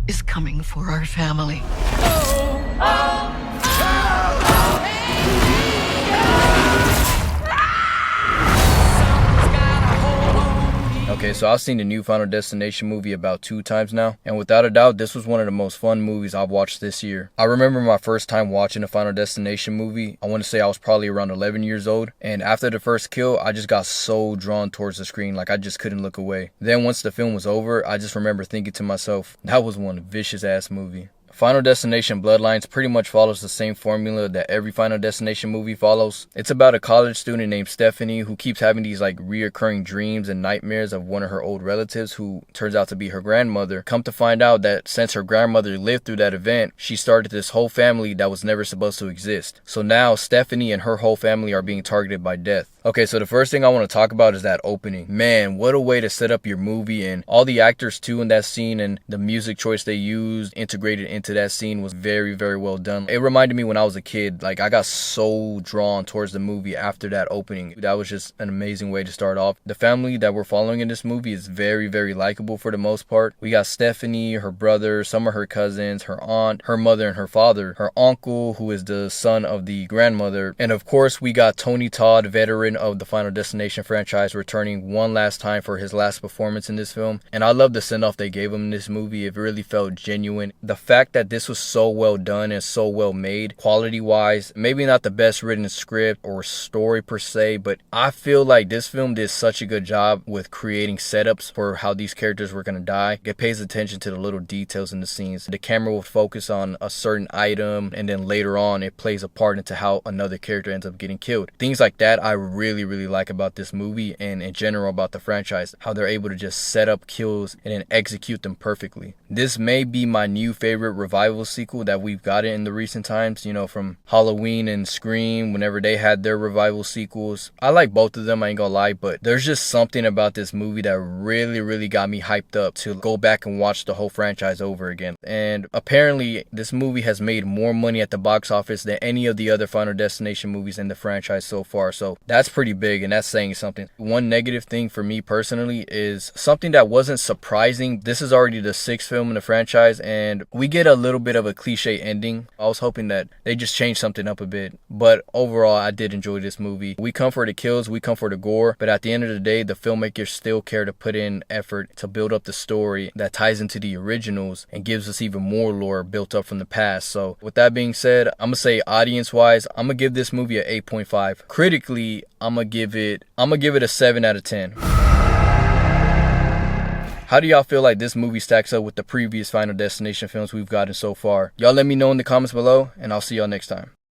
is coming for our family. Okay, so I've seen the new Final Destination movie about 2 times now, and without a doubt, this was one of the most fun movies I've watched this year. I remember my first time watching a Final Destination movie. I want to say I was probably around 11 years old, and after the first kill, I just got so drawn towards the screen, like I just couldn't look away. Then once the film was over, I just remember thinking to myself, that was one vicious ass movie. Final Destination Bloodlines pretty much follows the same formula that every Final Destination movie follows. It's about a college student named Stephanie who keeps having these reoccurring dreams and nightmares of one of her old relatives who turns out to be her grandmother. Come to find out that since her grandmother lived through that event, she started this whole family that was never supposed to exist. So now Stephanie and her whole family are being targeted by death. Okay, so the first thing I want to talk about is that opening. Man, what a way to set up your movie, and all the actors too in that scene and the music choice they used integrated into that scene was very, very well done. It reminded me when I was a kid, I got so drawn towards the movie after that opening. That was just an amazing way to start off. The family that we're following in this movie is very, very likable for the most part. We got Stephanie, her brother, some of her cousins, her aunt, her mother and her father, her uncle who is the son of the grandmother, and of course we got Tony Todd, veteran of the Final Destination franchise, returning one last time for his last performance in this film. And I love the send-off they gave him in this movie. It really felt genuine. The fact that this was so well done and so well made, quality-wise, maybe not the best written script or story per se, but I feel like this film did such a good job with creating setups for how these characters were going to die. It pays attention to the little details in the scenes. The camera will focus on a certain item, and then later on it plays a part into how another character ends up getting killed. Things like that I really like about this movie, and in general about the franchise, how they're able to just set up kills and then execute them perfectly. This may be my new favorite revival sequel that we've gotten in the recent times, from Halloween and Scream, whenever they had their revival sequels. I like both of them, I ain't gonna lie, but there's just something about this movie that really got me hyped up to go back and watch the whole franchise over again. And apparently this movie has made more money at the box office than any of the other Final Destination movies in the franchise so far, so that's pretty big, and that's saying something. One negative thing for me personally is something that wasn't surprising. This is already the 6th film in the franchise, and we get a little bit of a cliche ending. I was hoping that they just changed something up a bit, but overall I did enjoy this movie. We come for the kills, we come for the gore, but at the end of the day, the filmmakers still care to put in effort to build up the story that ties into the originals and gives us even more lore built up from the past. So with that being said, I'm gonna say audience wise, I'm gonna give this movie a 8.5. Critically, I'm gonna give it a 7 out of 10. How do y'all feel like this movie stacks up with the previous Final Destination films we've gotten so far? Y'all let me know in the comments below, and I'll see y'all next time.